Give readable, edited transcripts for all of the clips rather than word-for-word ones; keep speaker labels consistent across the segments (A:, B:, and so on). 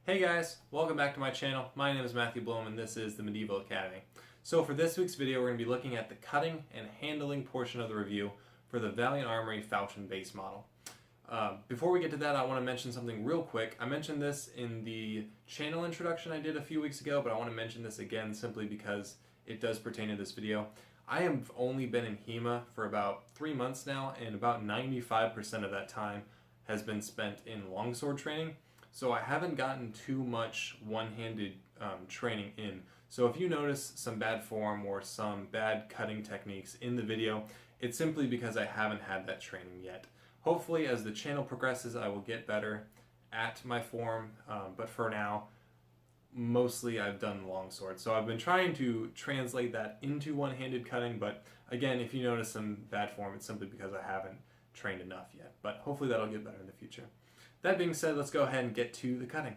A: Hey guys, welcome back to my channel. My name is Matthew Blom and this is the Medieval Academy. So for this week's video we're going to be looking at the cutting and handling portion of the review for the Valiant Armory Falchion Base model. Before we get to that, I want to mention something real quick. I mentioned this in the channel introduction I did a few weeks ago, but I want to mention this again simply because it does pertain to this video. I have only been in HEMA for about 3 months now, and about 95% of that time has been spent in longsword training. So I haven't gotten too much one-handed training in. So if you notice some bad form or some bad cutting techniques in the video, it's simply because I haven't had that training yet. Hopefully as the channel progresses I will get better at my form, but for now mostly I've done longsword. So I've been trying to translate that into one-handed cutting, but again, if you notice some bad form, it's simply because I haven't trained enough yet. But hopefully that'll get better in the future. That being said, let's go ahead and get to the cutting.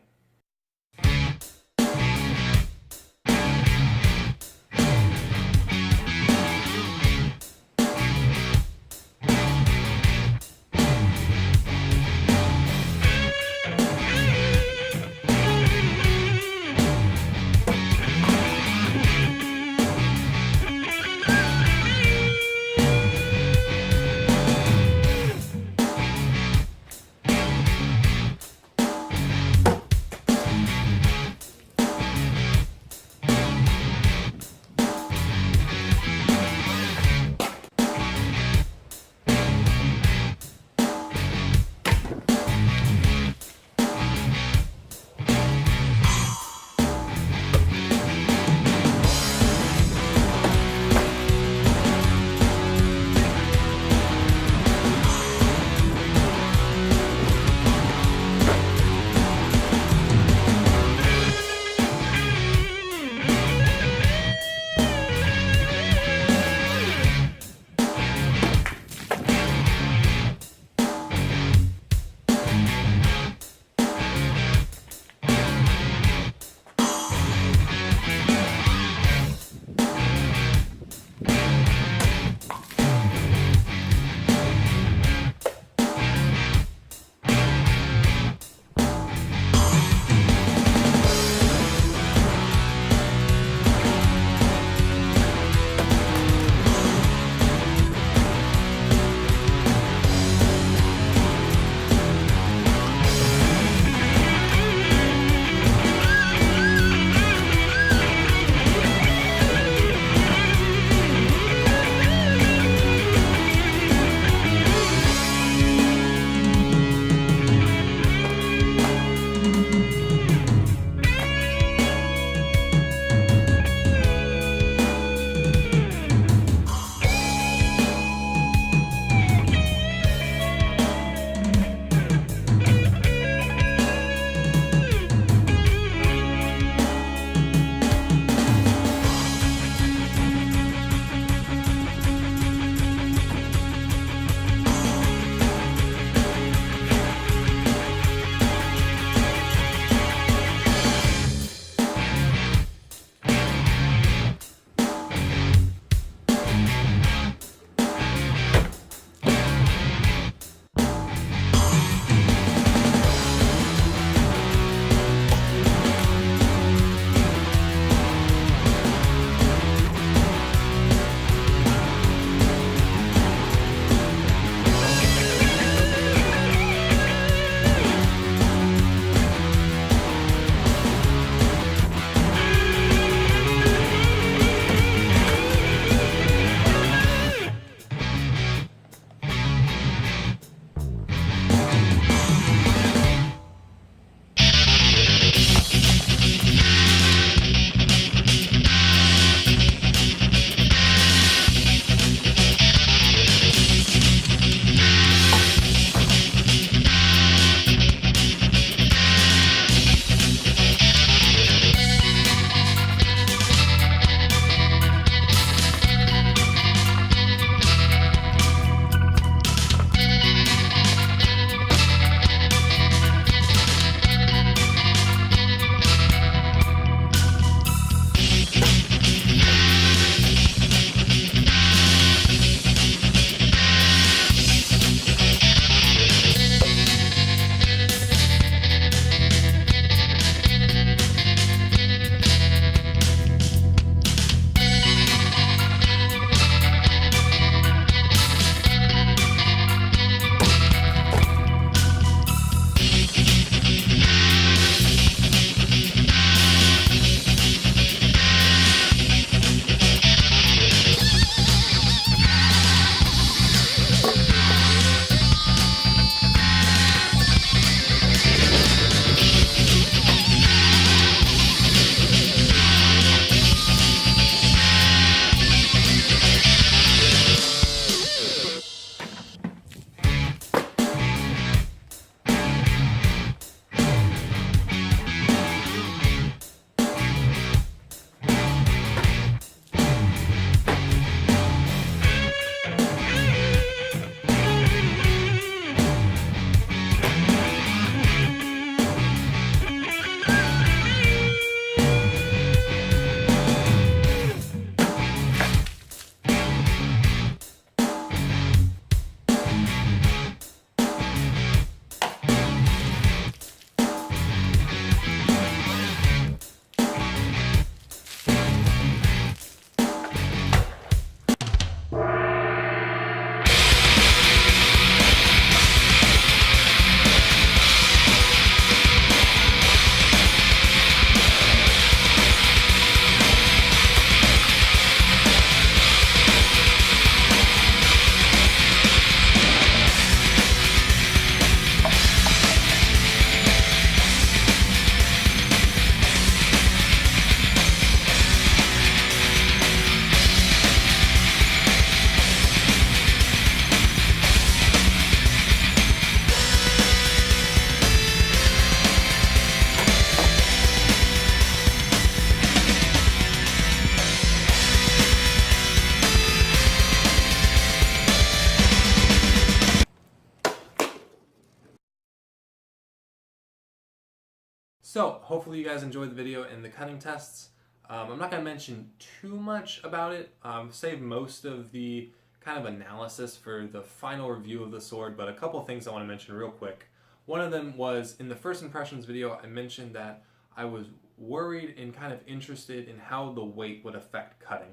A: So hopefully you guys enjoyed the video and the cutting tests. I'm not going to mention too much about it. Save most of the kind of analysis for the final review of the sword, but a couple things I want to mention real quick. One of them was in the first impressions video, I mentioned that I was worried and kind of interested in how the weight would affect cutting.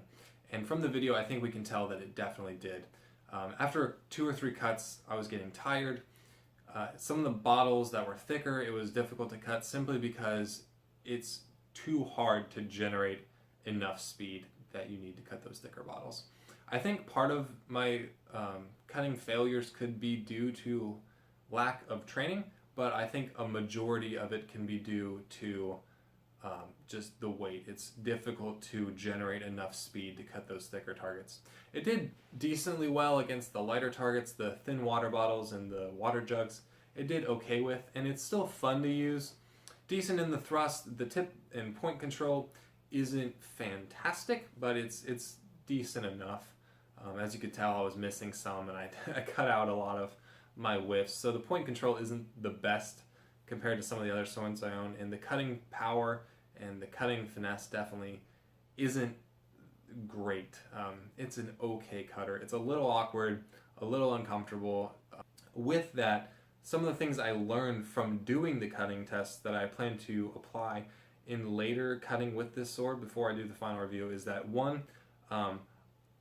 A: And from the video, I think we can tell that it definitely did. After 2 or 3 cuts, I was getting tired. Some of the bottles that were thicker, it was difficult to cut simply because it's too hard to generate enough speed that you need to cut those thicker bottles. I think part of my cutting failures could be due to lack of training, but I think a majority of it can be due to just the weight. It's difficult to generate enough speed to cut those thicker targets. It did decently well against the lighter targets, the thin water bottles and the water jugs. It did okay with, and it's still fun to use. Decent in the thrust. The tip and point control isn't fantastic, but it's decent enough. As you could tell, I was missing some, and I cut out a lot of my whiffs. So the point control isn't the best compared to some of the other swords I own, and the cutting power and the cutting finesse definitely isn't great. It's an okay cutter. It's a little awkward, a little uncomfortable. With that, some of the things I learned from doing the cutting tests that I plan to apply in later cutting with this sword before I do the final review is that one,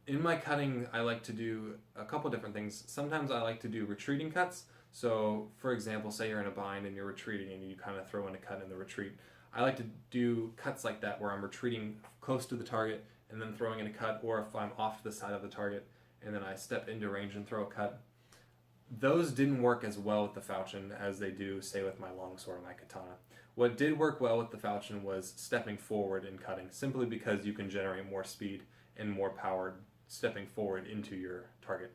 A: in my cutting I like to do a couple different things. Sometimes I like to do retreating cuts. So for example, say you're in a bind and you're retreating and you kind of throw in a cut in the retreat. I like to do cuts like that where I'm retreating close to the target and then throwing in a cut, or if I'm off to the side of the target and then I step into range and throw a cut. Those didn't work as well with the falchion as they do, say, with my longsword or my katana. What did work well with the falchion was stepping forward and cutting, simply because you can generate more speed and more power stepping forward into your target.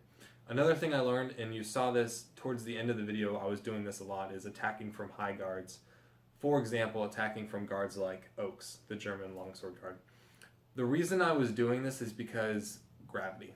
A: Another thing I learned, and you saw this towards the end of the video, I was doing this a lot, is attacking from high guards. For example, attacking from guards like Oaks, the German longsword guard. The reason I was doing this is because gravity.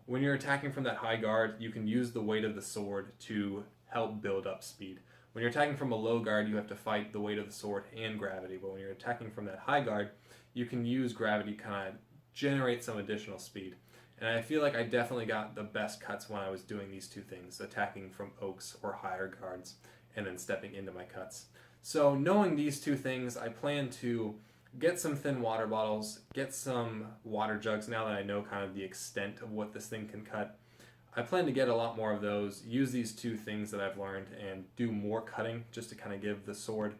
A: When you're attacking from that high guard, you can use the weight of the sword to help build up speed. When you're attacking from a low guard, you have to fight the weight of the sword and gravity. But when you're attacking from that high guard, you can use gravity to kind of generate some additional speed. And I feel like I definitely got the best cuts when I was doing these two things, attacking from Oaks or higher guards, and then stepping into my cuts. So knowing these two things, I plan to get some thin water bottles, get some water jugs now that I know kind of the extent of what this thing can cut. I plan to get a lot more of those, use these two things that I've learned, and do more cutting just to kind of give the sword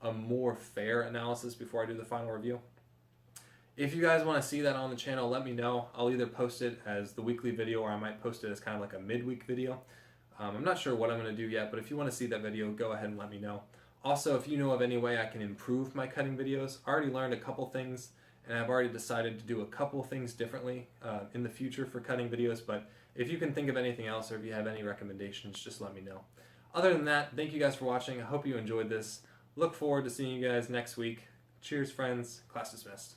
A: a more fair analysis before I do the final review. If you guys want to see that on the channel, let me know. I'll either post it as the weekly video or I might post it as kind of like a midweek video. I'm not sure what I'm going to do yet, but if you want to see that video, go ahead and let me know. Also, if you know of any way I can improve my cutting videos, I already learned a couple things, and I've already decided to do a couple things differently in the future for cutting videos, but if you can think of anything else or if you have any recommendations, just let me know. Other than that, thank you guys for watching. I hope you enjoyed this. Look forward to seeing you guys next week. Cheers, friends. Class dismissed.